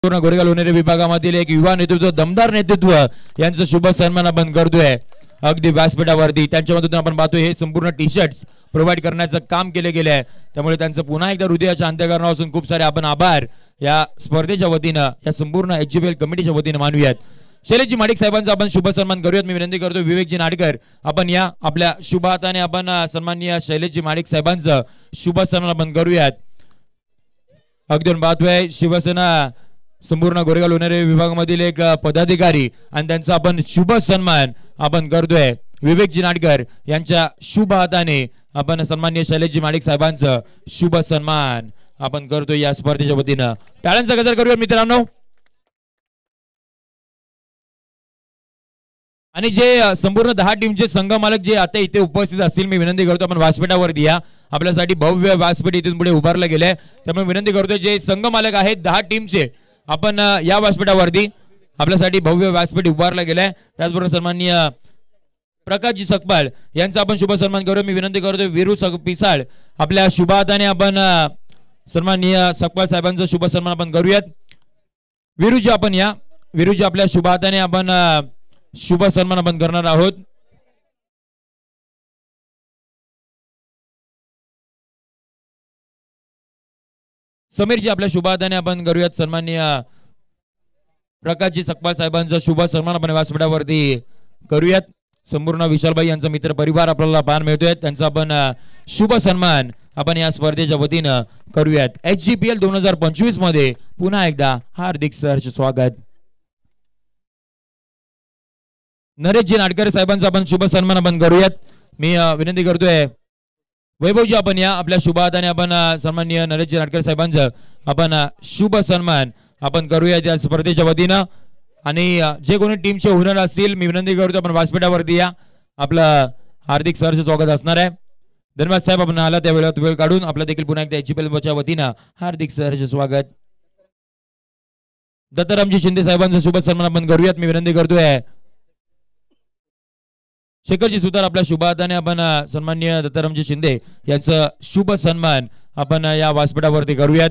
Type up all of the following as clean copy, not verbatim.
संपूर्ण गोरेगाव लोणेरे विभागामधील एक युवा नेतृत्व, दमदार नेतृत्व यांचं शुभ सन्मान आपण करतोय अगदी व्यासपीठावरती. त्यांच्या मधून आपण पाहतोय हे संपूर्ण टी शर्ट्स प्रोव्हाइड करण्याचं काम केले गेले आहे. त्यामुळे त्यांचं पुन्हा एकदा हृदयाच्या अंतःकरणापासून खूप सारे आपण आभार या स्पर्धेच्या वतीनं, या संपूर्ण HGPL कमिटीच्या वतीनं मानूयात. शैलेशजी माडिक साहेबांचा आपण शुभ सन्मान करूयात. मी विनंती करतो विवेकजी नाडकर आपण या आपल्या शुभ हाताने आपण सन्माननीय शैलेशजी माडिक साहेबांचं शुभ सन्मान आपण करूयात. अगदी पाहतोय शिवसेना संपूर्ण गोरेगाव लोणेरे विभागामधील एक पदाधिकारी आणि त्यांचा आपण शुभ सन्मान आपण करतोय. विवेकजी नाडकर यांच्या शुभ हाताने आपण सन्माननीय शैलेशजी माडिक साहेबांचं शुभ सन्मान आपण करतोय या स्पर्धेच्या वतीनं. टाळ्यांचा गजर करूया मित्रांनो. आणि जे संपूर्ण 10 टीमचे संघ मालक जे आता इथे उपस्थित असतील मी विनंती करतो आपण व्यासपीठावरती या. आपल्यासाठी भव्य व्यासपीठ इथून पुढे उभारलं गेलंय. त्यामुळे विनंती करतो जे संघ मालक आहेत 10 टीमचे आपण या व्यासपीठावरती आपल्यासाठी भव्य व्यासपीठ उभारलं गेलंय. त्याचबरोबर सन्माननीय प्रकाशजी सकपाळ यांचा आपण शुभ सन्मान करूया. मी विनंती करतो वीरू पिसाळ आपल्या शुभ हाताने आपण सन्माननीय सकपाळ साहेबांचा शुभ सन्मान आपण करूयात. वीरूजी आपण या. वीरूजी आपल्या शुभ हाताने आपण शुभ सन्मान आपण करणार आहोत. समीरजी आपल्या शुभ हाताने आपण करूयात सन्माननीय प्रकाशजी सकपाळ साहेबांचा शुभ सन्मान आपण व्यासपीठावरती करूयात. संपूर्ण विशालबाई यांचा मित्र परिवार आपल्याला पाहायला मिळतोय. त्यांचा आपण शुभ सन्मान आपण या स्पर्धेच्या वतीनं करूयात. HGPL 2025 मध्ये पुन्हा एकदा हार्दिक सहर्ष स्वागत. नरेशजी नाडकर साहेबांचा आपण शुभ सन्मान आपण करूयात. मी विनंती करतोय वैभवजी आपण या. आपल्या शुभ हाताने आपण सन्माननीय नरेशजी नाडकर साहेबांचं आपण शुभ सन्मान आपण करूयात या स्पर्धेच्या वतीनं. आणि जे कोणी टीमचे ओनर असतील मी विनंती करतो आपण व्यासपीठावरती या. आपलं हार्दिक सहर्ष स्वागत असणार आहे. धन्यवाद साहेब आपण आला त्या वेळेत वेळ काढून. आपलं देखील पुन्हा एकदा HGPL च्या वतीनं हार्दिक सहर्ष स्वागत. दत्तारामजी शिंदे साहेबांचं शुभ सन्मान आपण करूयात. मी विनंती करतोय शेखरजी सुतार आपल्या शुभ हाताने आपण सन्माननीय दत्तारामजी शिंदे यांचं शुभ सन्मान आपण या व्यासपीठावरती करूयात.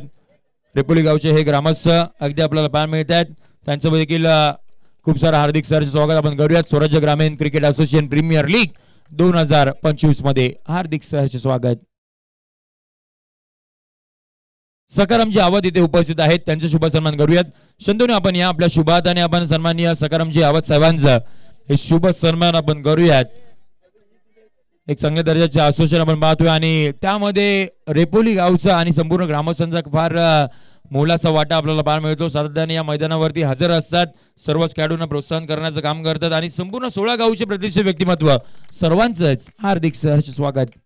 रेपोली गावचे हे ग्रामस्थ अगदी आपल्याला पाहायला मिळत आहेत. त्यांचं देखील खूप सारं हार्दिक सहर्ष स्वागत आपण करूयात. स्वराज्य ग्रामीण क्रिकेट असोसिएशन प्रीमियर लीग 2025 मध्ये हार्दिक सहर्ष स्वागत. सकारामजी आवत इथे उपस्थित आहेत. त्यांचे शुभ सन्मान करूयात. शंतनू आपण या. आपल्या शुभ हाताने आपण सन्माननीय सकारामजी आवत साहेबांचं हे शुभ सन्मान आपण करूयात. एक चांगल्या दर्जाचे असोसिएशन आपण पाहतोय आणि त्यामध्ये रेपोली गावचा आणि संपूर्ण ग्रामस्थांचा फार मोलाचा वाटा आपल्याला पाहायला मिळतो. सातत्याने या मैदानावरती हजर असतात. सर्वच खेळाडूंना प्रोत्साहन करण्याचं काम करतात आणि संपूर्ण 16 गावचे प्रतिष्ठित व्यक्तिमत्व सर्वांचंच हार्दिक सहर्ष स्वागत.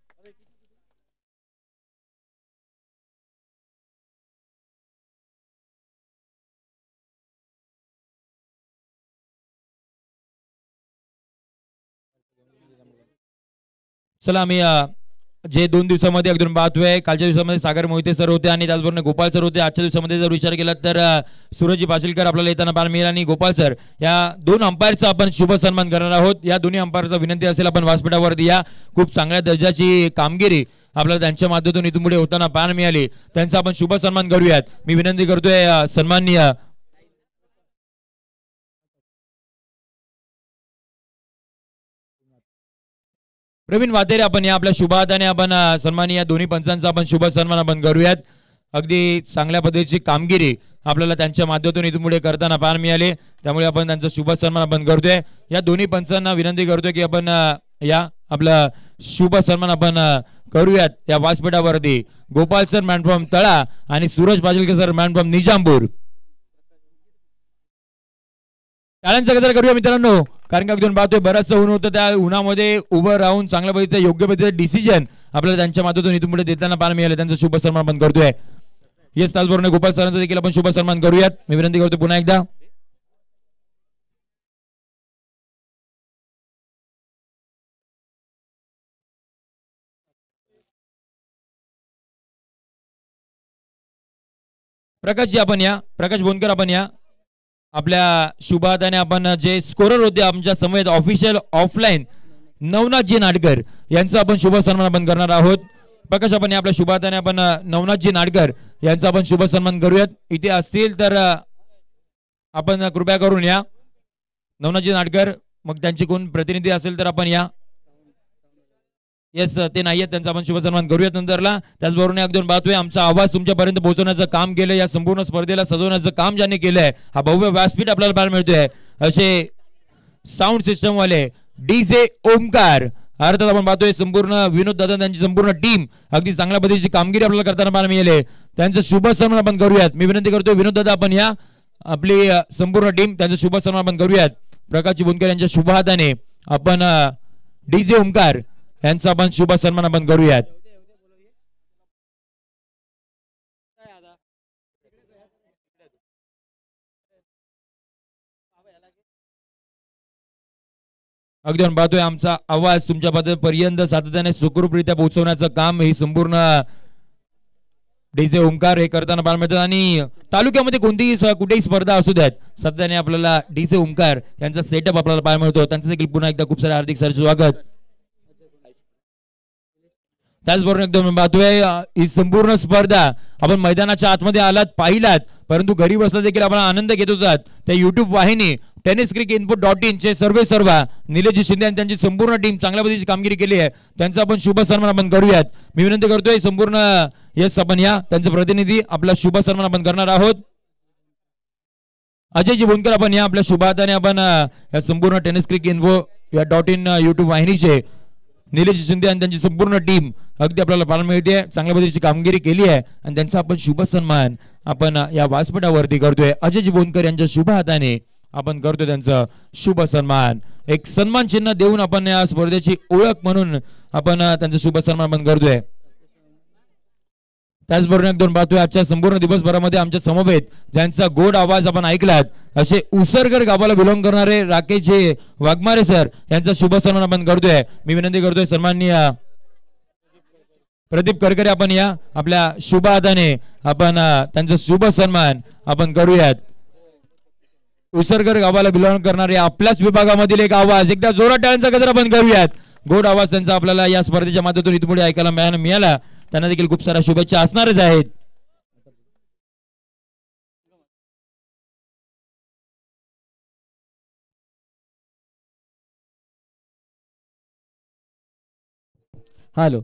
चला आम्ही जे 2 दिवसामध्ये अगदी पाहतोय. कालच्या दिवसामध्ये सागर मोहिते सर होते आणि त्याचबरोबर गोपाळ सर होते. आजच्या दिवसामध्ये जर विचार केला तर सूरजजी पाशीलकर आपल्याला येताना पाहायला मिळेल आणि गोपाळ सर या 2 अंपायरचा आपण शुभ सन्मान करणार आहोत. या दोन्ही अंपायरचा विनंती असेल आपण व्यासपीठावरती या. खूप चांगल्या दर्जाची कामगिरी आपल्याला त्यांच्या माध्यमातून इथून पुढे होताना पाहायला मिळाली. त्यांचा आपण शुभ सन्मान करूयात. मी विनंती करतोय सन्माननीय प्रवीण वातेरे आपण या. आपल्या शुभ हाताने आपण सन्माननीय दोन्ही पंचांचा आपण शुभ सन्मान आपण करूयात. अगदी चांगल्या पद्धतीची कामगिरी आपल्याला त्यांच्या माध्यमातून इथून पुढे करताना पाहायला मिळाले. त्यामुळे आपण त्यांचा शुभ सन्मान आपण करतोय. या दोन्ही पंचांना विनंती करतोय की आपण या आपला शुभ सन्मान आपण करूयात या व्यासपीठावरती. गोपाल सर मॅन फ्रॉम तळा आणि सूरज पाटीलकर सर मॅन फ्रॉम निजामपूर. टाळ्यांचा गजर करूया मित्रांनो. कारण का घेऊन पाहतोय बरंचसं ऊन होतं. त्या उन्हामध्ये उभं राहून चांगल्या पद्धतीने योग्य पद्धतीने डिसिजन आपल्याला त्यांच्या माध्यमातून इथून पुढे देताना पाहायला मिळाले. त्यांचा शुभ सन्मान आपण करतोय. येस त्याचबरोबर गोपाल सरांचा देखील आपण शुभ सन्मान करूयात. मी विनंती करतो पुन्हा एकदा. प्रकाशजी आपण या. प्रकाश बोनकर आपण या. आपल्या शुभ हाताने आपण जे स्कोरर होते आमच्या समवेत ऑफिशियल ऑफलाईन नवनाथजी नाडकर यांचा आपण शुभ सन्मान आपण करणार आहोत. प्रकाश आपण या. आपल्या शुभ हाताने आपण नवनाथजी नाडकर यांचा आपण शुभ सन्मान करूयात. इथे असतील तर आपण कृपया करून या. नवनाथजी नाटकर, मग त्यांची कोण प्रतिनिधी असेल तर आपण या. येस, ते नाही आहेत, त्यांचा आपण शुभ सन्मान करूयात नंतरला. त्याचबरोबर एक दोन बातमी, आमचा आवाज तुमच्यापर्यंत पोहोचवण्याचं काम केलं, या संपूर्ण स्पर्धेला सजवण्याचं काम ज्यांनी केलंय, हा भव्य व्यासपीठ आपल्याला पाहायला मिळतोय असे साऊंड सिस्टम वाले डीजे ओमकार. अर्थात आपण पाहतोय संपूर्ण विनोद दादा त्यांची संपूर्ण टीम अगदी चांगल्या पद्धतीची कामगिरी आपल्याला करताना पाहायला मिळाले. त्यांचं शुभ सन्मान आपण करूयात. मी विनंती करतोय विनोद दादा आपण या, आपली संपूर्ण टीम त्यांचं शुभ सन्मान आपण करूयात. प्रकाश बोनकर यांच्या शुभ हाताने आपण डीजे ओमकार यांचा आपण शुभ सन्मान आपण करूयात. अगदी आपण पाहतोय आमचा आवाज तुमच्यापर्यंत सातत्याने सुखरूपरित्या पोहोचवण्याचं काम ही संपूर्ण डीजे ओमकार हे करताना पाहायला मिळतात. आणि तालुक्यामध्ये कुठेही स्पर्धा असू द्यात, सातत्याने आपल्याला डीजे ओमकार यांचा सेटअप आपल्याला पाहायला मिळतो. त्यांचं देखील पुन्हा एकदा खूप सारे हार्दिक स्वागत. त्याचबरोबर एकदम पाहतोय ही संपूर्ण स्पर्धा आपण मैदानाच्या आतमध्ये आलात पाहिलात, परंतु घरी बसला देखील आपण आनंद घेत होतात. त्या युट्यूब वाहिनी tenniscricinput.in चे सर्व निलेश शिंदे आणि त्यांची संपूर्ण टीम चांगल्या पद्धतीची कामगिरी केली आहे. त्यांचा आपण शुभ सन्मान आपण करूयात. मी विनंती करतोय संपूर्ण येस आपण या, त्यांचे प्रतिनिधी आपला शुभ सन्मान आपण करणार आहोत. अजयजी बोनकर आपण या, आपल्या शुभ हाताने आपण या संपूर्ण tenniscricinput.in युट्यूब वाहिनीचे निलेश शिंदे आणि त्यांची संपूर्ण टीम अगदी आपल्याला पाहायला मिळते, चांगल्या पद्धतीची कामगिरी केली आहे आणि त्यांचा आपण शुभ सन्मान आपण या व्यासपीठावरती करतोय. अजयजी बोनकर यांच्या शुभ हाताने आपण करतोय त्यांचं शुभ सन्मान. एक सन्मान चिन्ह देऊन आपण या स्पर्धेची ओळख म्हणून आपण त्यांचं शुभ सन्मान आपण करतोय. त्याचबरोबर एक दोन पाहतोय आजच्या संपूर्ण दिवसभरामध्ये आमच्या समवेत ज्यांचा गोड आवाज आपण ऐकलात असे उसरगर गावाला बिलॉंग करणारे राकेश वाघमारे सर यांचा शुभ सन्मान आपण करतोय. मी विनंती करतोय सन्माननीय प्रदीप करकरे आपण या, आपल्या शुभ हाताने आपण त्यांचा शुभ सन्मान आपण करूयात. उसरगर गावाला बिलॉंग करणारे आपल्याच विभागामधील एक आवाज, एकदा जोरात टाळ्यांचा गजर आपण करूयात. गोड आवाज त्यांचा आपल्याला या स्पर्धेच्या माध्यमातून इथं पुढे ऐकायला मिळाला, त्यांना देखील खूप साऱ्या शुभेच्छा असणारच आहेत. हॅलो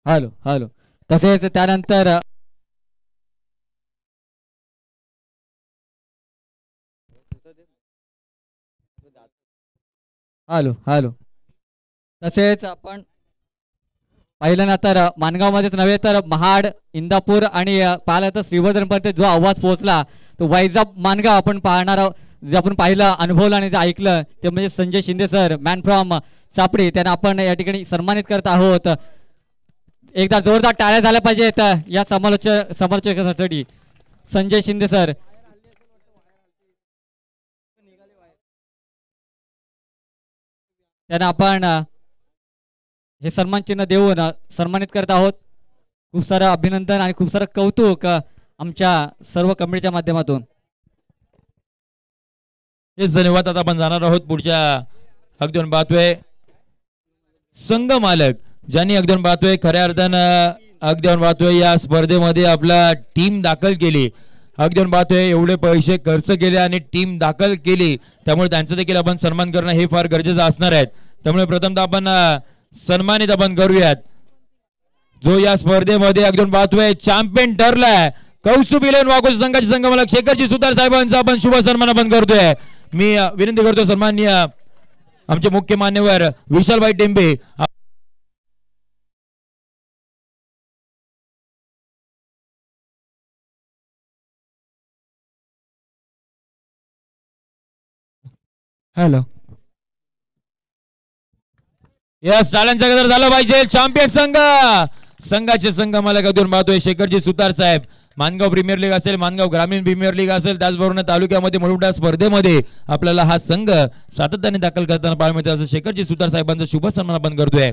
हॅलो हॅलो तसेच त्यानंतर हॅलो हॅलो तसेच आपण पाहिलं ना तर माणगावमध्येच नव्हे तर महाड, इंदापूर आणि पाहिलं तर श्रीवर्धनपर्यंत जो आवाज पोहोचला तो वाईजाप माणगाव आपण पाहणार आहोत. जे आपण पाहिलं, अनुभवलं आणि जे ऐकलं ते म्हणजे Sanjay Shinde sir, man from सापडी, त्यांना आपण या ठिकाणी सन्मानित करत आहोत. एकदा जोरदार टाळ्या झाल्या पाहिजेत या समालोचकासाठी. संजय शिंदे सर त्यांना आपण हे सन्मान चिन्ह देऊन सन्मानित करत आहोत. खूप सारं अभिनंदन आणि खूप सारं कौतुक आमच्या सर्व कमिटीच्या माध्यमातून. हेच धन्यवाद. आता आपण जाणार आहोत पुढच्या अगदी पाहतोय संघ मालक ज्यांनी अगदी पाहतोय खऱ्या अर्थानं अगदी पाहतोय या स्पर्धेमध्ये आपला टीम दाखल केली. अगदी पाहतोय एवढे पैसे खर्च केले आणि टीम दाखल केली, त्यामुळे त्यांचा देखील आपण सन्मान करणं हे फार गरजेचं असणार आहे. त्यामुळे प्रथमतः आपण सन्मानित आपण करूयात जो या स्पर्धेमध्ये अगदी पाहतोय चॅम्पियन ठरलाय. कौस्तुभ इलेव्हन वाघोली संघाचे संघमालक शेखरजी सुतार साहेबांचा आपण शुभ सन्मान आपण करतोय. मी विनंती करतो सन्माननीय आमचे मुख्य मान्यवर विशालभाई टेंबे हॅलो यस टाळ्यांचा गजर झाला पाहिजे. चॅम्पियन संघाचे संघ मला कधून पाहतोय शेखरजी सुतार साहेब. मानगाव प्रीमियर लीग असेल, मानगाव ग्रामीण प्रीमियर लीग असेल, त्याचबरोबर तालुक्यामध्ये मोठमोठ्या स्पर्धेमध्ये आपल्याला हा संघ सातत्याने दाखल करताना पाहायला मिळतो. असं शेखरजी सुतार साहेबांचा शुभ सन्मान आपण करतोय.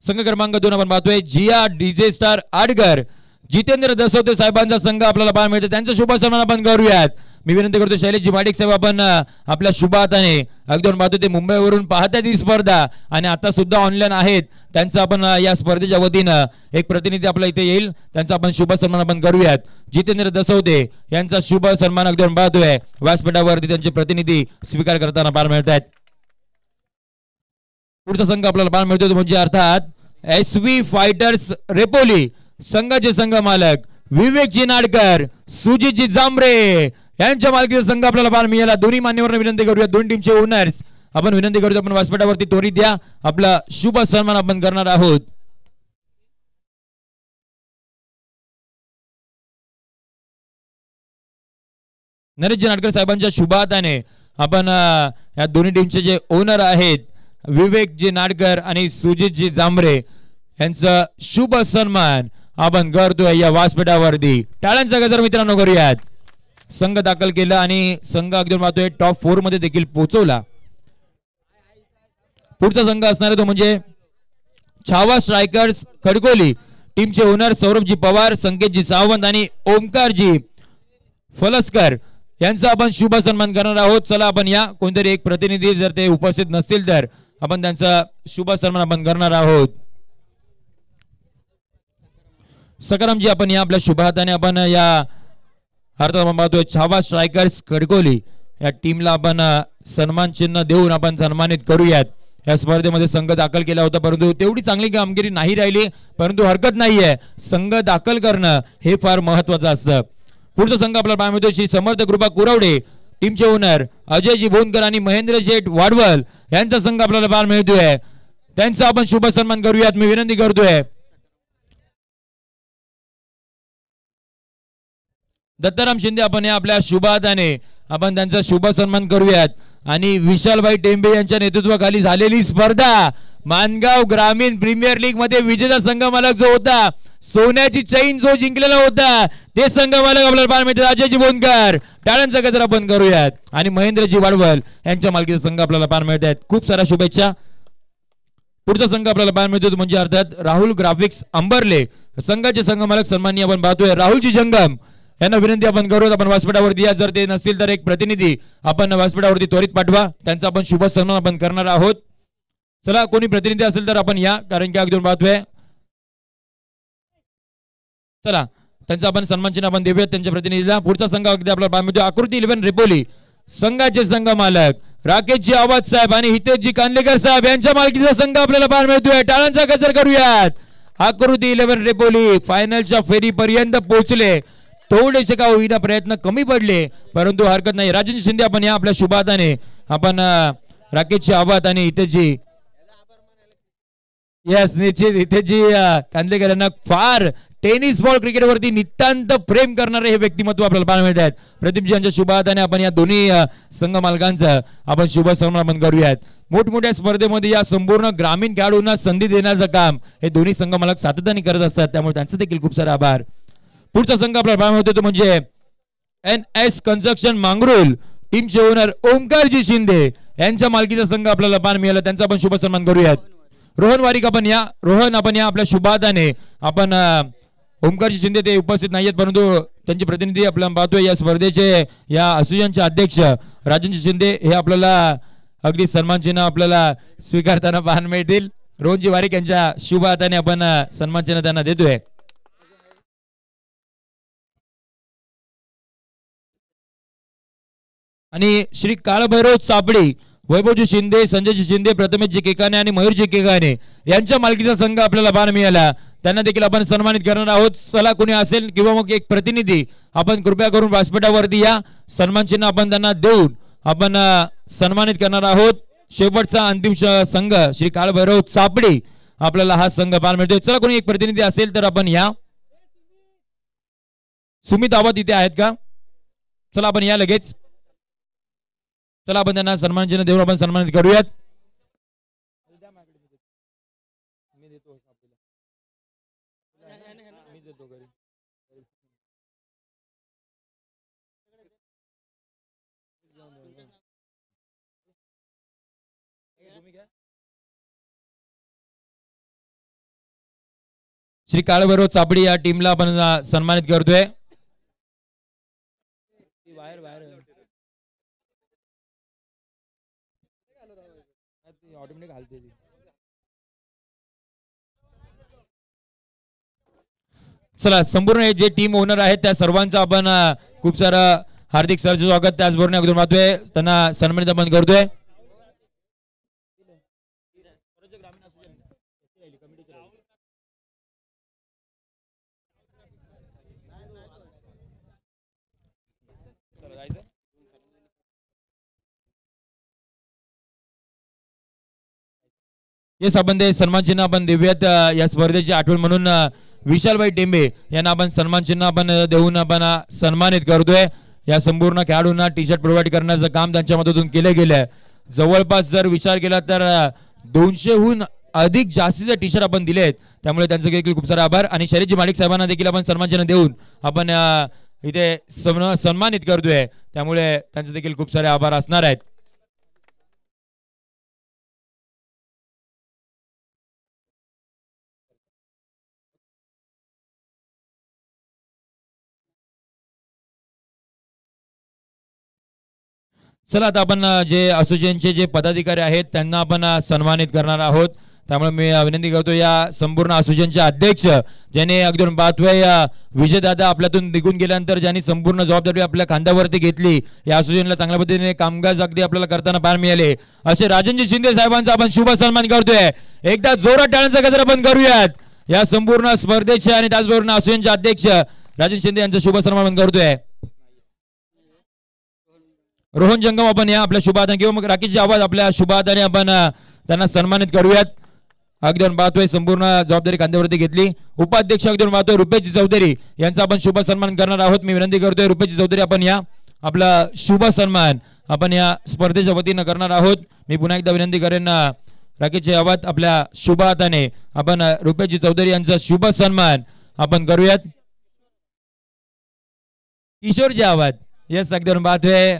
संघ क्रमांक 2 आपण पाहतोय जिया डीजे स्टार आडगर जितेंद्र दसवते साहेबांचा संघ आपल्याला पाहायला मिळतो, त्यांचा शुभ सन्मान आपण करूयात. मी विनंती करतो शैलेशजी माडिक साहेब आपण आपल्या शुभ हाताने अगदी पाहतो ते मुंबईवरून पाहतात ही स्पर्धा आणि आता सुद्धा ऑनलाईन आहेत त्यांचं आपण या स्पर्धेच्या वतीनं एक प्रतिनिधी आपल्या इथे येईल त्यांचा आपण शुभ सन्मान आपण करूयात. जितेंद्र दसवते यांचा शुभ सन्मान अगदी पाहतोय व्यासपीठावरती त्यांचे प्रतिनिधी स्वीकार करताना पार मिळत आहेत. पुढचा संघ आपल्याला पार मिळतोय म्हणजे अर्थात SV फायटर्स रेपोली संघाचे संघ मालक विवेकजी नाडकर सुजितजी जांभरे यांच्या मालकीचा संघ आपल्याला पार मिळाला. दोन्ही मान्यवरांना विनंती करूया दोन टीमचे ओनर्स आपण विनंती करतो आपण व्यासपीठावरती त्वरित द्या आपला शुभ सन्मान आपण करणार आहोत. नरेशजी नाडकर साहेबांच्या शुभ हाताने आपण या दोन्ही टीमचे जे ओनर आहेत विवेकजी नाडकर आणि सुजितजी जांभरे यांचा शुभ सन्मान आपण करतोय या व्यासपीठावरती. टाळ्यांचा गजर मित्रांनो करूयात. संघ दाखल केला आणि संघ अगदी पाहतोय टॉप 4 मध्ये देखील पोहोचवला. पुढचा संघ असणार तो म्हणजे छावा स्ट्रायकर्स खडकोली टीमचे ओनर सौरभजी पवार संकेतजी सावंत आणि ओमकारजी फलसकर यांचा आपण शुभ सन्मान करणार आहोत. चला आपण या कोणतरी एक प्रतिनिधी जर ते उपस्थित नसतील तर आपण त्यांचा शुभ सन्मान आपण करणार आहोत. सकारामजी आपण या आपल्या शुभ हाताने आपण या अर्थात आपण पाहतोय छावा स्ट्रायकर्स खडकोली या टीमला आपण सन्मान चिन्ह देऊन आपण सन्मानित करूयात. या स्पर्धेमध्ये संघ दाखल केला होता परंतु तेवढी चांगली कामगिरी नाही राहिली परंतु हरकत नाहीये संघ दाखल करणं हे फार महत्वाचं असतं. पुढचा संघ आपल्याला पाहायला मिळतो श्री समर्थ कृपा कुरवडे टीमचे ओनर अजयजी भोनकर आणि महेंद्र शेठ वाडवल यांचा संघ आपल्याला पाहायला मिळतोय त्यांचा आपण शुभ सन्मान करूयात. मी विनंती करतोय दत्ताराम शिंदे आपण या आपल्या शुभ हाताने आपण त्यांचा शुभ सन्मान करूयात. आणि विशालभाई टेंबे यांच्या नेतृत्वाखाली झालेली स्पर्धा मानगाव ग्रामीण प्रीमियर लीग मध्ये विजेता संघ मालक जो होता सोन्याची चैन जो जिंकलेला होता ते संघ मालक आपल्याला पाहायला मिळतात अजयजी बोनकर. टाळ्यांचा गजर आपण करूयात. आणि महेंद्रजी वाडवल यांच्या मालकीचा संघ आपल्याला पाहायला मिळतात. खूप साऱ्या शुभेच्छा. पुढचा संघ आपल्याला पाहायला मिळतो म्हणजे अर्थात राहुल ग्राफिक्स अंबरले संघाचे संघ मालक सन्माननीय आपण पाहतोय राहुलजी जंगम यांना विनंती आपण करूयात आपण व्यासपीठावरती या जर ते नसतील तर एक प्रतिनिधी आपण व्यासपीठावरती त्वरित पाठवा त्यांचा आपण शुभ सन्मान आपण करणार आहोत. चला कोणी प्रतिनिधी असेल तर आपण या कारण की अगदी पाहतोय चला त्यांचा आपण सन्मान चिन्ह आपण देऊयात त्यांच्या प्रतिनिधीला. पुढचा संघ अगदी आपल्याला पाहायला मिळतो आकृती 11 रेपोली संघाचे संघ मालक राकेशजी आवाज साहेब आणि हितेशजी कांदलेकर साहेब यांच्या मालकीचा संघ आपल्याला पाहायला मिळतोय. टाळ्यांचा गजर करूयात. आकृती 11 रेपोली फायनलच्या फेरीपर्यंत पोहोचले. थोडेसे का होईना प्रयत्न कमी पडले परंतु हरकत नाही. राजेंद्र शिंदे आपण या आपल्या शुभ हाताने आपण राकेशजी आवाज आणि हितेशजी यस निश्चित हितेशजी कांदलेकर यांना फार टेनिस बॉल क्रिकेटवरती नितांत प्रेम करणारे हे व्यक्तिमत्व आपल्याला पाहायला मिळत आहेत. प्रदीपजी यांच्या शुभ हाताने आपण या दोन्ही संघ मालकांचं आपण शुभ सन्मान आपण करूयात. मोठमोठ्या स्पर्धेमध्ये या संपूर्ण ग्रामीण खेळाडूंना संधी देण्याचं काम हे दोन्ही संघ मालक सातत्याने करत असतात त्यामुळे त्यांचे देखील खूप सारे आभार. पुढचा संघ आपल्याला पाहायला मिळतो तो म्हणजे NS कन्स्ट्रक्शन मांगरुल टीमचे ओनर ओमकारजी शिंदे यांच्या मालकीचा संघ आपल्याला पाहायला मिळाला त्यांचा आपण शुभ सन्मान करूयात. रोहन वारीक आपण या आपल्या शुभ हाताने आपण ओमकारजी शिंदे ते उपस्थित नाहीयेत परंतु त्यांचे प्रतिनिधी आपल्याला पाहतोय या स्पर्धेचे या असोसिएशनचे अध्यक्ष राजेंद्र शिंदे हे आपल्याला अगदी सन्मान चिन्ह आपल्याला स्वीकारताना पाहायला मिळतील. रोहनजी वारीक यांच्या शुभ हाताने आपण सन्मान चिन्ह त्यांना देतोय. आणि श्री काळभैरव चापडी वैभवजी शिंदे संजयजी शिंदे प्रथमेशजी केकाने आणि मयूरजी केकाने यांच्या मालकीचा संघ आपल्याला पाहायला मिळाला त्यांना देखील आपण सन्मानित करणार आहोत. चला कोणी असेल किंवा मग एक प्रतिनिधी आपण कृपया करून व्यासपीठावरती या सन्मान चिन्ह आपण त्यांना देऊन आपण सन्मानित करणार आहोत. शेवटचा अंतिम संघ श्री काळभैरव चापडी आपल्याला हा संघ पाहायला मिळतोय. चला कोणी एक प्रतिनिधी असेल तर आपण या. सुमित आवाज इथे आहेत का? चला आपण या लगेच. चला आपण त्यांना सन्मान चिन्ह देऊन आपण सन्मानित करूयात. श्री काळभैरव चापडी या टीमला आपण सन्मानित करतोय. बाहेर चला संपूर्ण हे जे टीम ओनर आहेत त्या सर्वांचं आपण खूप सारं हार्दिक सरचं स्वागत त्याचबरोबर अगोदर पाहतोय त्यांना सन्मानित आपण करतोय. येस आपण ते सन्मान चिन्ह आपण देऊयात या स्पर्धेची आठवण म्हणून विशालभाई टेंबे यांना आपण सन्मान चिन्ह आपण देऊन आपण सन्मानित करतोय. या संपूर्ण खेळाडूंना टी शर्ट प्रोव्हाइड करण्याचं काम त्यांच्या मदतीतून केले गेले आहे. जवळपास जर विचार केला तर 200हून अधिक जास्तीचे टी शर्ट आपण दिले आहेत. त्यामुळे त्यांचे देखील खूप सारे आभार आणि शर्यतचे मालिक साहेबांना देखील आपण सन्मान चिन्ह देऊन आपण इथे सन्मानित करतोय. त्यामुळे त्यांचे देखील खूप सारे आभार असणार आहेत. चला आता आपण जे असोसिएशनचे जे पदाधिकारी आहेत त्यांना आपण सन्मानित करणार आहोत. त्यामुळे मी विनंती करतो या संपूर्ण असोसिएशनचे अध्यक्ष ज्यांनी अगदी बातवे विजयदादा आपल्यातून निघून गेल्यानंतर ज्यांनी संपूर्ण जबाबदारी आपल्या खांद्यावरती घेतली या असोसिएशनला चांगल्या पद्धतीने कामकाज अगदी आपल्याला करताना पाहायला मिळाले असे राजनजी शिंदे साहेबांचा आपण शुभ सन्मान करतोय. एकदा जोरात टाळ्यांचा गजर आपण करूयात या संपूर्ण स्पर्धेचे आणि त्याचबरोबर असोसिएशनचे अध्यक्ष राजन शिंदे यांचा शुभ सन्मान आपण करतोय. रोहन जंगम आपण या आपल्या शुभादान किंवा मग राकेशची आवाज आपल्या शुभादाने आपण त्यांना सन्मानित करूयात. अगदी पाहतोय संपूर्ण जबाबदारी खांद्यावरती घेतली. उपाध्यक्ष अगदी पाहतोय रुपेशजी चौधरी यांचा आपण शुभ सन्मान करणार आहोत. मी विनंती करतोय रुपेशजी चौधरी आपण या आपला शुभ सन्मान आपण या स्पर्धेच्या वतीनं करणार आहोत. मी पुन्हा एकदा विनंती करेन राकेशची आवाज आपल्या शुभ हाताने आपण रुपेशजी चौधरी यांचा शुभ सन्मान आपण करूयात. किशोरजी आवाज यस अगदी पाहतोय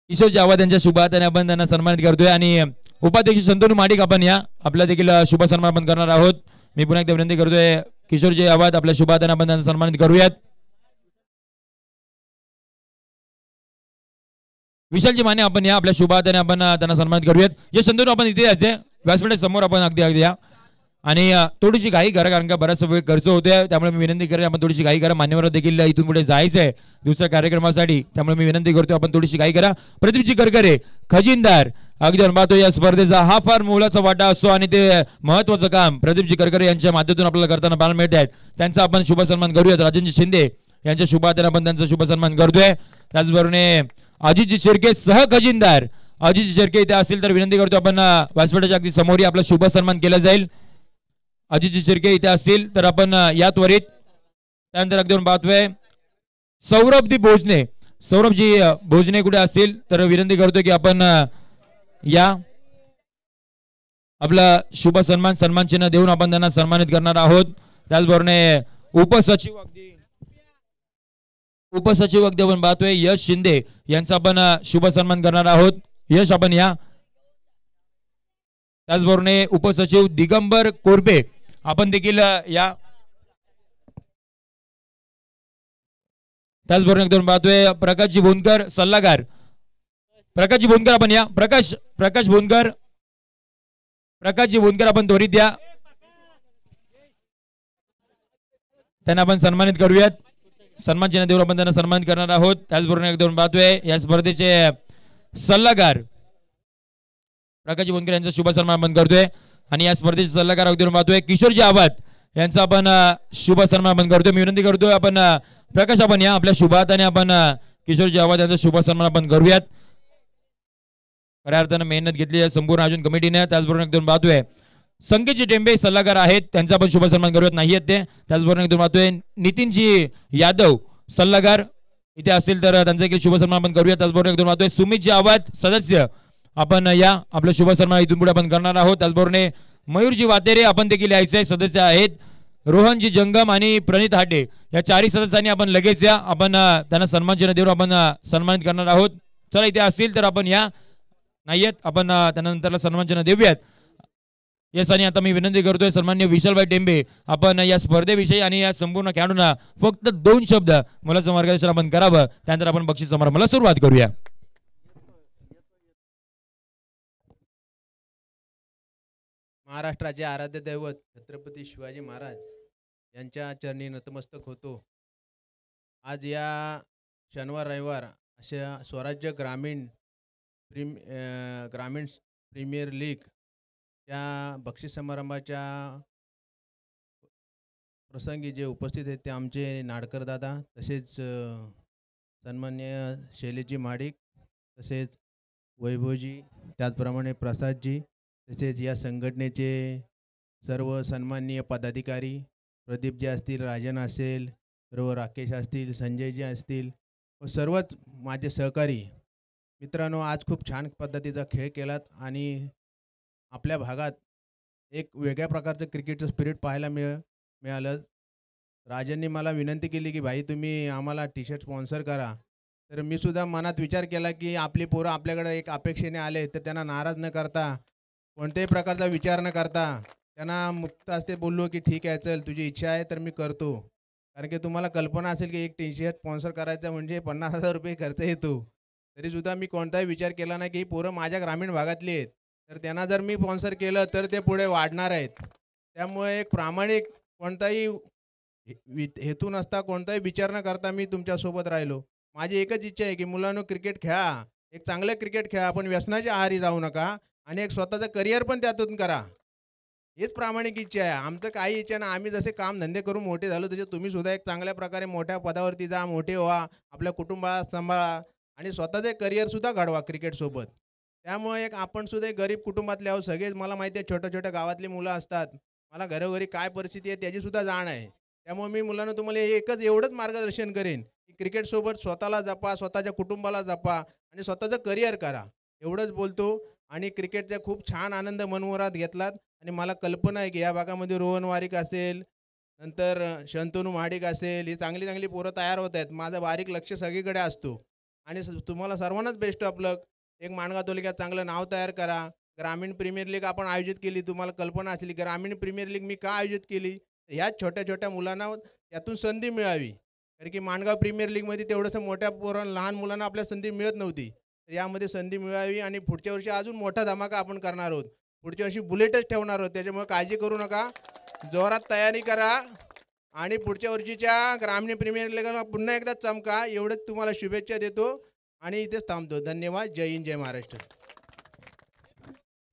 किशोरजी आवाज यांच्या शुभ हाताने आपण त्यांना सन्मानित करतोय. आणि उपाध्यक्ष संतोष माडिक आपण या आपल्या देखील शुभ सन्मान आपण करणार आहोत. मी पुन्हा एकदा विनंती करतोय किशोरजी आवाज आपल्या शुभ हाताने आपण त्यांना सन्मानित करूयात. विशालजी माने आपण या आपल्या शुभ हाताने आपण त्यांना सन्मानित करूयात. हे संतोष आपण इथे यायचे व्यासपीठ समोर आपण अगदी या आणि थोडीशी घाई करा कारण का बराचसा वेळ खर्च होतोय. त्यामुळे मी विनंती करेन आपण थोडीशी घाई करा. मान्यवर देखील इथून पुढे जायचं आहे दुसऱ्या कार्यक्रमासाठी. त्यामुळे मी विनंती करतो आपण थोडीशी घाई करा. प्रदीपजी करकरे खजिनदार अगदी पाहतो या स्पर्धेचा हा फार मोलाचा वाटा असतो आणि ते महत्वाचं काम प्रदीपजी करकरे यांच्या माध्यमातून आपल्याला करताना पाहायला मिळत आहेत. त्यांचा आपण शुभ सन्मान करूयात. राजनजी शिंदे यांच्या शुभ हाताने आपण त्यांचा शुभ सन्मान करतोय. त्याचबरोबर अजितजी शिर्के सह खजिनदार अजितजी शिर्के इथे असतील तर विनंती करतो आपण व्यासपीठाच्या अगदी समोर आपला शुभ सन्मान केला जाईल. अजितजी शिर्के इथे असतील तर आपण या त्वरित. त्यानंतर अगदी पाहतोय सौरभजी भोजने सौरभजी भोजने कुठे असतील तर विनंती करतो की आपण या आपला शुभ सन्मान चिन्ह देऊन आपण त्यांना सन्मानित करणार आहोत. त्याचबरोबर उपसचिव अगदी आपण पाहतोय यश शिंदे यांचा आपण शुभ सन्मान करणार आहोत. यश आपण या. त्याचबरोबर उपसचिव दिगंबर कोरबे आपण देखील या. त्याचबरोबर एकदम पाहतोय प्रकाशजी भोनकर सल्लागार प्रकाशजी भोनकर आपण या. प्रकाश भोनकर आपण त्वरित या. त्यांना आपण सन्मानित करूयात. सन्मान चिन्ह देऊन आपण त्यांना सन्मानित करणार आहोत. त्याचबरोबर एकदम पाहतोय या स्पर्धेचे सल्लागार प्रकाशजी भोनकर यांचा शुभ सन्मान आपण करतोय. आणि या स्पर्धेचे सल्लागार अगदी पाहतोय किशोरजी आवाज यांचा आपण शुभ सन्मान आपण करतोय. मी विनंती करतोय आपण प्रकाश आपण या आपल्या शुभ हाताने आपण किशोरजी आवाज यांचा शुभ सन्मान आपण करूयात. खऱ्या अर्थानं मेहनत घेतली आहे संपूर्ण अजून कमिटीने. त्याचबरोबर एकदम पाहतोय संकेतजी टेंबे सल्लागार आहेत त्यांचा आपण शुभ सन्मान करूयात नाही आहेत ते. त्याचबरोबर एकदम पाहतोय नितीनजी यादव सल्लागार इथे असतील तर त्यांचा देखील शुभ सन्मान आपण करूयात. त्याचबरोबर एकदम पाहतोय सुमितजी आवाज सदस्य आपण या आपलं शुभ सन्मान इथून पुढे आपण करणार आहोत. त्याचबरोबर मयूरजी वातेरे आपण देखील यायचे सदस्य आहेत. रोहनजी जंगम आणि प्रणित हाटे या चारही सदस्यांनी आपण लगेच या आपण त्यांना सन्मान चिन्ह देऊन आपण सन्मानित करणार आहोत. चला इथे असतील तर आपण या नाहीयेत आपण त्यानंतरला सन्मान चिन्ह देऊयात. येस आणि आता मी विनंती करतोय सन्मान्य विशालभाई टेंबे आपण या स्पर्धेविषयी आणि या संपूर्ण खेळाडूंना फक्त 2 शब्द मुलाचं मार्गदर्शन आपण करावं. त्यानंतर आपण बक्षीस समारंभाला सुरुवात करूया. महाराष्ट्राचे आराध्य दैवत छत्रपती शिवाजी महाराज यांच्या चरणी नतमस्तक होतो. आज या शनिवार रविवार अशा स्वराज्य ग्रामीण प्रीमियर लीग त्या बक्षीस समारंभाच्या प्रसंगी जे उपस्थित आहेत ते आमचे नाडकर दादा, तसेच सन्मान्य शैलेजी माडिक, तसेच वैभवजी, त्याचप्रमाणे प्रसादजी, तसेच या संघटनेचे सर्व सन्माननीय पदाधिकारी, प्रदीपजी असतील, राजन असेल, सर्व राकेश असतील, संजयजी असतील व सर्वच माझे सहकारी मित्रांनो, आज खूप छान पद्धतीचा खेळ केलात आणि आपल्या भागात एक वेगळ्या प्रकारचं क्रिकेटचं स्पिरिट पाहायला मिळालं. राजननी मला विनंती केली की भाई तुम्ही आम्हाला टी शर्ट स्पॉन्सर करा. तर मी सुद्धा मनात विचार केला की आपली पोरं आपल्याकडे एक अपेक्षेने आले तर त्यांना नाराज न करता, कोणत्याही प्रकारचा विचार न करता त्यांना मुक्त असते बोललो की ठीक आहे, चल तुझी इच्छा आहे तर मी करतो. कारण की तुम्हाला कल्पना असेल की एक टी शर्ट स्पॉन्सर करायचं म्हणजे 50,000 रुपये खर्च येतो. तरीसुद्धा मी कोणताही विचार केला नाही की ही पोरं माझ्या ग्रामीण भागातली आहेत, तर त्यांना जर मी स्पॉन्सर केलं तर ते पुढे वाढणार आहेत. त्यामुळे एक प्रामाणिक कोणताही हेतू नसता, कोणताही विचार न करता मी तुमच्यासोबत राहिलो. माझी एकच इच्छा आहे की मुलांनो क्रिकेट खेळा, एक चांगलं क्रिकेट खेळा, पण व्यसनाच्या आहारी जाऊ नका आणि एक स्वतःचं करिअर पण त्यातून करा. हेच प्रामाणिक इच्छा आहे. आमचं काही इच्छा नाही. आम्ही जसे कामधंदे करून मोठे झालो तसे तुम्ही सुद्धा एक चांगल्या प्रकारे मोठ्या पदावरती जा, मोठे व्हा, आपल्या कुटुंबाला सांभाळा आणि स्वतःचे करिअरसुद्धा घडवा क्रिकेटसोबत. त्यामुळे एक आपण सुद्धा एक गरीब कुटुंबातले आहोत सगळेच. मला माहिती आहे छोट्या छोट्या गावातली मुलं असतात, मला घरोघरी काय परिस्थिती आहे त्याचीसुद्धा जाण आहे. त्यामुळे मी मुलांना तुम्हाला एकच एवढंच मार्गदर्शन करेन की क्रिकेटसोबत स्वतःला जपा, स्वतःच्या कुटुंबाला जपा आणि स्वतःचं करिअर करा, एवढंच बोलतो. आणि क्रिकेटचा खूप छान आनंद मनमुराद घेतलात आणि मला कल्पना आहे की या भागामध्ये रोहन वारिक असेल, नंतर शंतनू महाडिक असेल, ही चांगली चांगली पोरं तयार होत आहेत. माझं बारीक लक्ष सगळीकडे असतो आणि तुम्हाला सर्वांनाच बेस्ट ऑफ लक. एक माणगाव तालुक्यात चांगलं नाव तयार करा. ग्रामीण प्रीमियर लीग आपण आयोजित केली, तुम्हाला कल्पना असेल ग्रामीण प्रीमियर लीग मी का आयोजित केली, ह्याच छोट्या छोट्या मुलांना त्यातून संधी मिळावी. कारण की माणगाव प्रीमियर लीगमध्ये तेवढंसं मोठ्या लहान मुलांना आपल्या संधी मिळत नव्हती. तर यामध्ये संधी मिळावी आणि पुढच्या वर्षी अजून मोठा धमाका आपण करणार आहोत. पुढच्या वर्षी बुलेटच ठेवणार आहोत. त्याच्यामुळे काळजी करू नका, जोरात तयारी करा आणि पुढच्या वर्षीच्या ग्रामीण प्रीमियर लीगला पुन्हा एकदा चमका, एवढंच तुम्हाला शुभेच्छा देतो आणि इथेच थांबतो. धन्यवाद. जय हिंद, जय महाराष्ट्र.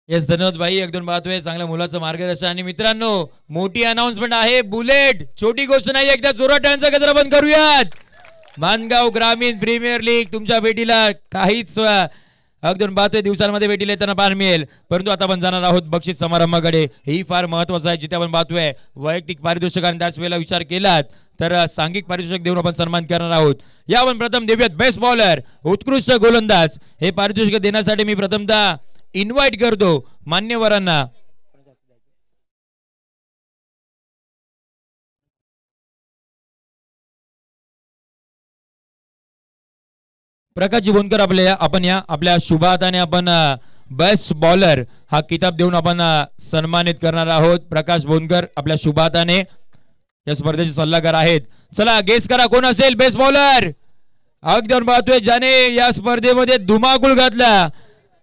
येस, धन्यवाद भाई. एकदम पाहतोय चांगल्या मुलाचं मार्गदर्शन. आणि मित्रांनो, मोठी अनाउन्समेंट आहे. बुलेट छोटी गोष्ट नाही, एकदा जोरात टाळ्यांचा गजर आपण करूयात. मानगाव ग्रामीण प्रीमियर लीग तुमच्या भेटीला काहीच अगदी 72 दिवसांमध्ये भेटीला येताना पाहायला मिळेल. परंतु आता आपण जाणार आहोत बक्षीस समारंभाकडे. ही फार महत्वाचं आहे, जिथे आपण पाहतोय वैयक्तिक पारितोषिकांनी त्याच वेळेला विचार केलात तर सांघिक पारितोषिक देऊन आपण सन्मान करणार आहोत. या आपण प्रथम देऊयात बेस्ट बॉलर, उत्कृष्ट गोलंदाज. हे पारितोषिक देण्यासाठी मी प्रथमतः इन्व्हाइट करतो मान्यवरांना. प्रकाशजी बोनकर आपल्या शुभ हाताने आपण बेस्ट बॉलर हा किताब देऊन आपण सन्मानित करणार आहोत. प्रकाश बोनकर आपल्या शुभ हाताने या स्पर्धेचे सल्लागार आहेत. चला गेस करा कोण असेल बेस्ट बॉलर. अगदी आपण पाहतोय ज्याने या स्पर्धेमध्ये धुमाकूळ घातला.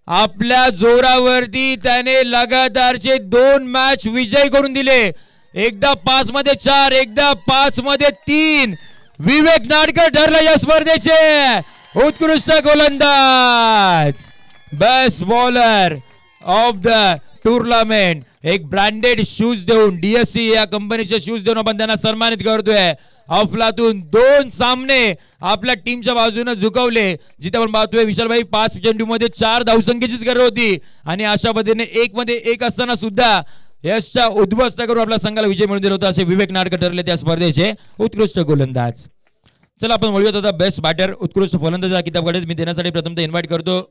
आपल्या जोरावरती त्याने लगातारचे 2 मॅच विजय करून दिले. एकदा 5 मध्ये 4, एकदा 5 मध्ये 3. विवेक नाडकर ठरला या स्पर्धेचे उत्कृष्ट गोलंदाज, best bowler of the tournament. एक ब्रँडेड शूज देऊन, DSC या कंपनीचे शूज देऊन आपण त्यांना सन्मानित करतोय. अफलातून 2 सामने आपल्या टीमच्या बाजूने झुकवले, जिथे आपण पाहतोय विशालभाई 5 चेंडूमध्ये 4 धावसंख्येचीच गरज होती आणि अशा पद्धतीने 1 मध्ये 1 असताना सुद्धा यशच्या उद्ध्वस्त करून आपल्या संघाला विजय मिळवून दिला होता. असे विवेक नाडकर ठरले त्या स्पर्धेचे उत्कृष्ट गोलंदाज. चला आपण वळूयात आता बेस्ट बॅटर, उत्कृष्ट फलंदाज किताबकडे. मी देण्यासाठी प्रथमतः इन्व्हाइट करतो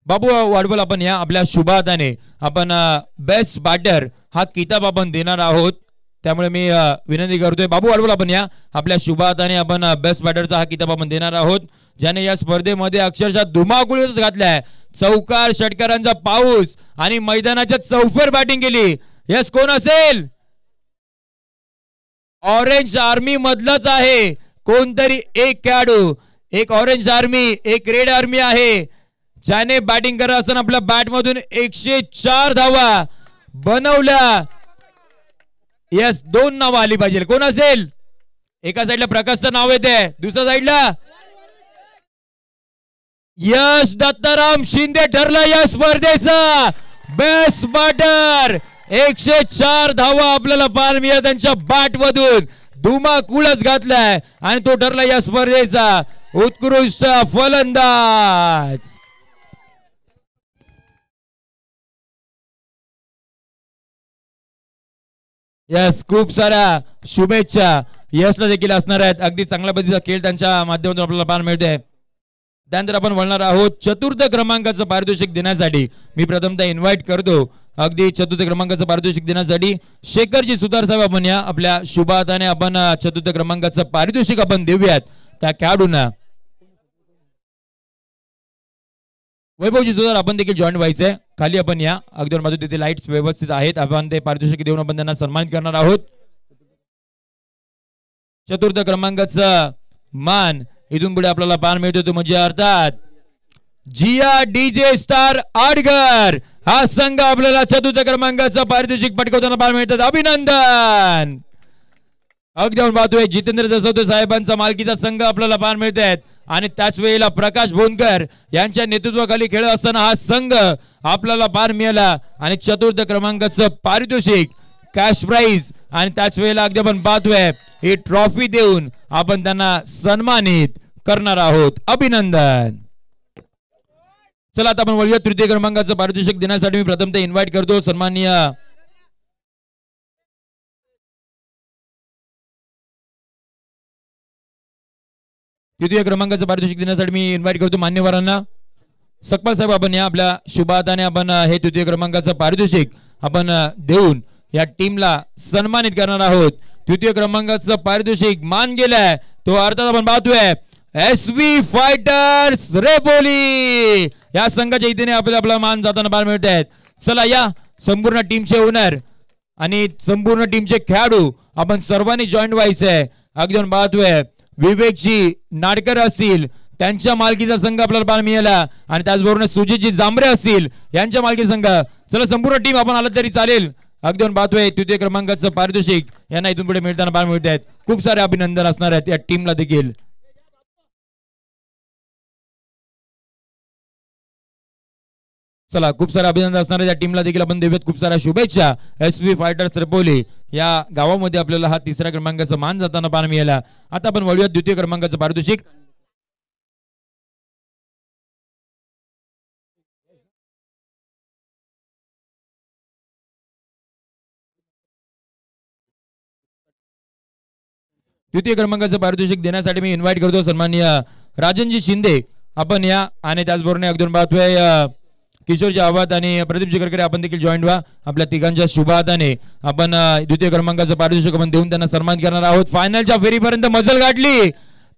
बाबू वाडबल. आपण या आपल्या शुभ हाताने आपण बेस्ट बॅटर हा किताब आपण देणार आहोत. त्यामुळे मी विनंती करतोय बाबू वाडबल, आपण या आपल्या शुभ हाताने आपण बेस्ट बॅटरचा हा किताब आपण देणार आहोत, ज्याने या स्पर्धेमध्ये अक्षरशः धुमाकूळच घातलाय. चौकार षटकारांचा पाऊस आणि मैदानाच्या चौफेर बॅटिंग केली. यस, कोण असेल? ऑरेंज आर्मी मधलाच आहे कोणतरी एक खेळाडू. एक ऑरेंज आर्मी, एक रेड आर्मी आहे, ज्याने बॅटिंग करत असताना आपल्या बॅट मधून 104 धावा बनवल्या. यस, 2 नावं आली पाहिजे. कोण असेल? एका साईडला प्रकाशचं नाव येते, दुसऱ्या साईडला यश दत्ताराम शिंदे ठरला या स्पर्धेचा बेस्ट बॅटर. 104 धावा आपल्याला पाहायला मिळत त्यांच्या बॅट मधून. धुमाकूळच घातलाय आणि तो ठरला या स्पर्धेचा उत्कृष्ट फलंदाज. यस, खूप साऱ्या शुभेच्छा यशला देखील असणार आहेत. अगदी चांगल्या पद्धतीचा खेळ त्यांच्या माध्यमातून आपल्याला पाहायला मिळतोय. त्यानंतर आपण वळणार आहोत चतुर्थ क्रमांकाचं पारितोषिक देण्यासाठी. मी प्रथमतः इन्व्हाइट करतो अगदी चतुर्थ क्रमांकाचं पारितोषिक देण्यासाठी शेखरजी सुतार साहेब. आपण या आपल्या शुभ हाताने आपण चतुर्थ क्रमांकाचं पारितोषिक आपण देऊयात त्या खेळाडूंना. वैभवजी सुतार आपण देखील जॉईन व्हायचंय. खाली आपण या, अगदी माझं तिथे लाईट्स व्यवस्थित आहेत. आपण ते पारितोषिक देऊन आपण त्यांना सन्मानित करणार आहोत. चतुर्थ क्रमांकाचा मान इथून पुढे आपल्याला पाहायला मिळतो तो म्हणजे अर्थात जिया डीजे स्टार आडगर. हा संघ आपल्याला चतुर्थ क्रमांकाचा पारितोषिक पटकावताना पाहायला मिळतात. अभिनंदन. अगदी आपण पाहतोय जितेंद्र दसवते साहेबांचा मालकीचा संघ आपल्याला पाहायला मिळत आहेत आणि त्याच वेळेला प्रकाश भोनकर यांच्या नेतृत्वाखाली खेळत असताना हा संघ आपल्याला पाहायला मिळाला आणि चतुर्थ क्रमांकाचं पारितोषिक कॅश प्राइज आणि त्याच वेळेला अगदी आपण पाहतोय ही ट्रॉफी देऊन आपण त्यांना सन्मानित करणार आहोत. अभिनंदन. चला आता आपण वळूया तृतीय क्रमांकाचं पारितोषिक देण्यासाठी. मी प्रथमतः इन्व्हाइट करतो सन्माननीय तृतीय क्रमांकाचं पारितोषिक देण्यासाठी मी इन्व्हाइट करतो मान्यवरांना. सकपाल साहेब आपण या आपल्या शुभ हाताने आपण हे तृतीय क्रमांकाचं पारितोषिक आपण देऊन या टीमला सन्मानित करणार आहोत. तृतीय क्रमांकाचं पारितोषिक मान गेलाय तो अर्थात आपण पाहतोय SV फायटर्स रेपोली या संघाच्या इथे आपल्याला मान जाताना पाहायला मिळत आहेत. चला या संपूर्ण टीमचे ओनर आणि संपूर्ण टीमचे खेळाडू आपण सर्वांनी जॉईन व्हायचंय. अगदी आपण पाहतोय विवेकजी नाडकर असतील त्यांच्या मालकीचा संघ आपल्याला पाहायला मिळाला आणि त्याचबरोबर सुजितजी जांभरे असतील यांच्या मालकी संघ. चला संपूर्ण टीम आपण आलं तरी चालेल. अगदी आपण पाहतोय तृतीय क्रमांकाचं पारितोषिक यांना इथून पुढे मिळताना पाहायला मिळत आहेत. खूप सारे अभिनंदन असणार आहेत या टीमला देखील. चला खूप सारे अभिनंदन असणार आहे या टीमला देखील आपण देऊयात खूप साऱ्या शुभेच्छा. SV फायटर्स रेपोली या गावामध्ये आपल्याला हा तिसऱ्या क्रमांकाचा मान जाताना पाहायला मिळाला. आता आपण वळूयात द्वितीय क्रमांकाचं पारितोषिक. द्वितीय क्रमांकाचं पारितोषिक देण्यासाठी मी इन्व्हाइट करतो सन्माननीय राजनजी शिंदे आपण या आणि त्याचबरोबर अगदी पाहतोय किशोरजी आव्हात आणि प्रदीपजी करकरे आपण देखील जॉईन व्हा. आपल्या तिघांच्या शुभ हाताने आपण द्वितीय क्रमांकाचं पारितोषिक आपण देऊन त्यांना सन्मान करणार आहोत. फायनलच्या फेरीपर्यंत मजल गाठली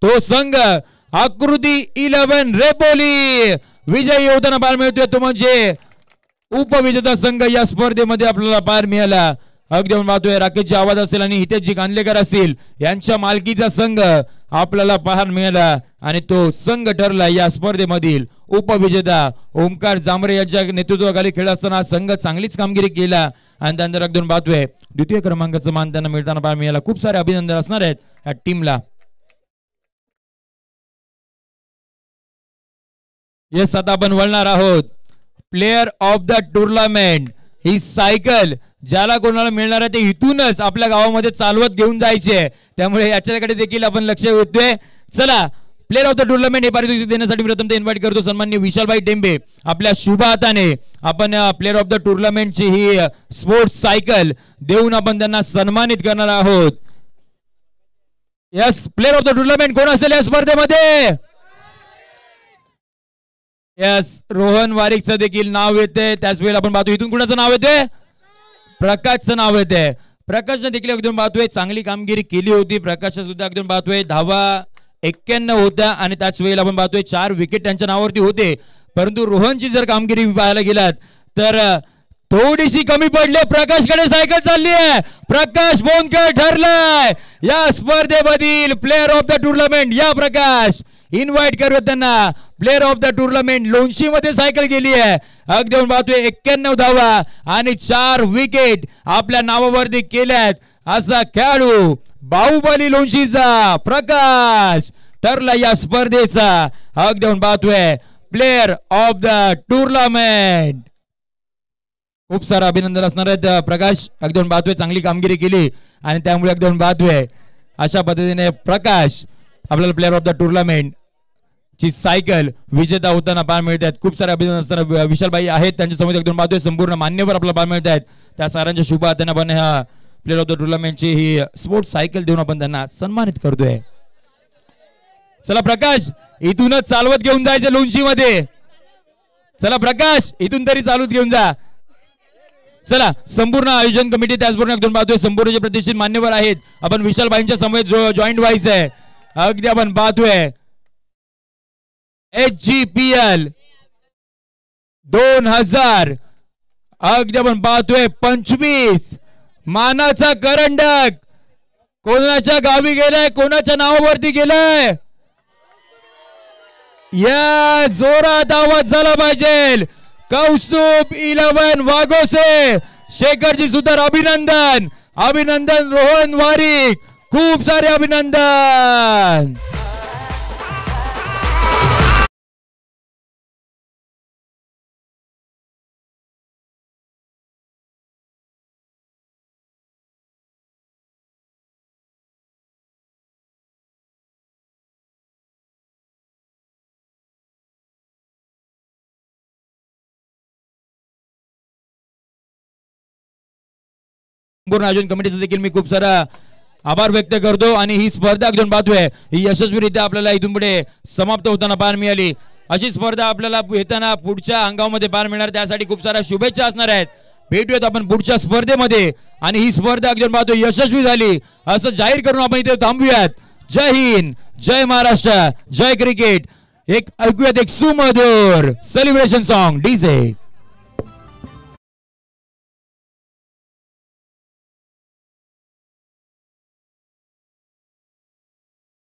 तो संघ आकृती 11 रेपोली विजयी होताना पाहायला मिळतोय. तो म्हणजे उपविजेता संघ या स्पर्धेमध्ये आपल्याला पाहायला मिळाला. अगदी आपण पाहतोय राकेशजी आवाज असेल आणि हितेशजी कांदलेकर असतील यांच्या मालकीचा संघ आपल्याला पाहायला मिळाला आणि तो संघ ठरला या स्पर्धेमधील उपविजेता. ओमकार जांभरे यांच्या नेतृत्वाखाली खेळ असताना संघ चांगलीच कामगिरी केला आणि त्यानंतर अगदी पाहतोय द्वितीय क्रमांकाचं मान त्यांना मिळताना पाहायला मिळाला. खूप सारे अभिनंदन असणार आहेत या टीमला. येस, आता आपण वळणार आहोत player of the tournament. He cycle ज्याला कोणाला मिळणार आहे ते इथूनच आपल्या गावामध्ये चालवत घेऊन जायचे, त्यामुळे याच्याकडे देखील आपण लक्ष देतोय. चला प्लेयर ऑफ द टुर्नामेंट हे पारितोषिक देण्यासाठी प्रथम इन्व्हाइट करतो सन्माननीय विशालभाई टेंबे. आपल्या शुभ हाताने आपण प्लेयर ऑफ द टुर्नामेंटची ही स्पोर्ट्स सायकल देऊन आपण त्यांना सन्मानित करणार आहोत. Yes, player of the tournament कोण असेल या स्पर्धेमध्ये? यस, रोहन वारिकचं देखील नाव येते. त्याच वेळेला आपण पाहतो इथून कुणाचं नाव येते? प्रकाशचं नाव येते. प्रकाशने देखील एकदम पाहतोय चांगली कामगिरी केली होती. प्रकाश सुद्धा एकदम पाहतोय धावा 91 होत्या आणि त्याच वेळेला आपण पाहतोय 4 विकेट त्यांच्या नावावरती होते. परंतु रोहनची जर कामगिरी पाहायला गेलात तर थोडीशी कमी पडली. प्रकाशकडे सायकल चालली आहे. प्रकाश बोनकर ठरलाय या स्पर्धेमधील प्लेयर ऑफ द टुर्नामेंट. या प्रकाश इन्व्हाइट करूयात त्यांना. प्लेअर ऑफ द टुर्नामेंट लोणशी मध्ये सायकल गेली आहे. अगदी आपण पाहतोय 91 धावा आणि 4 विकेट आपल्या नावावरती केल्यात असा खेळाडू बाहुबली लोणशीचा प्रकाश ठरला या स्पर्धेचा. अगदी आपण पाहतोय प्लेअर ऑफ द टुर्नामेंट. खूप सारं अभिनंदन असणार आहेत प्रकाश. अगदी आपण पाहतोय चांगली कामगिरी केली आणि त्यामुळे अगदी आपण पाहतोय अशा पद्धतीने प्रकाश आपल्याला प्लेअर ऑफ द टुर्नामेंट ची सायकल विजेता होताना पाहायला मिळत आहेत. खूप सारे अभिनंदन असताना विशालबाई आहेत त्यांच्या समोर एकदम पाहतोय संपूर्ण मान्यवर आपल्याला पाहायला मिळत आहेत. त्या सारांच्या शुभ त्यांना पण ह्या प्लेअर ऑफ द टुर्नामेंटची ही स्पोर्ट्स सायकल देऊन आपण त्यांना सन्मानित करतोय. चला प्रकाश इथूनच चालवत घेऊन जायचं लोणशी मध्ये. चला प्रकाश इथून तरी चालवत घेऊन जा. चला संपूर्ण आयोजन कमिटी त्याचबरोबर एकदम पाहतोय संपूर्ण जे प्रतिष्ठित मान्यवर आहेत आपण विशालबाईंच्या समवेत जॉईंट व्हायचंय. अगदी आपण पाहतोय HGPL 2000 अगदी आपण पाहतोय 25 मानाचा करंडक कोणाच्या गावी गेलाय कोणाच्या नावावरती गेलाय या जोरात आवाज झाला पाहिजे. कौस्तुभ 11 वाघोसे शेखरजी सुतार अभिनंदन अभिनंदन. रोहन वारीक खूप सारे अभिनंदन. संपूर्ण आयोजन कमिटीचा देखील मी खूप सारा आभार व्यक्त करतो आणि ही स्पर्धा घेऊन पाहतोय ही यशस्वीरित्या आपल्याला इथून पुढे समाप्त होताना पाहायला मिळाली. अशी स्पर्धा आपल्याला येताना पुढच्या अंगामध्ये पाहायला मिळणार त्यासाठी खूप साऱ्या शुभेच्छा असणार आहेत. भेटूयात आपण पुढच्या स्पर्धेमध्ये आणि ही स्पर्धा घेऊन पाहतो यशस्वी झाली असं जाहीर करून आपण इथे थांबूयात. जय हिंद जय महाराष्ट्र जय क्रिकेट. एक ऐकूयात एक सुमधुर सेलिब्रेशन सॉन्ग डीजे.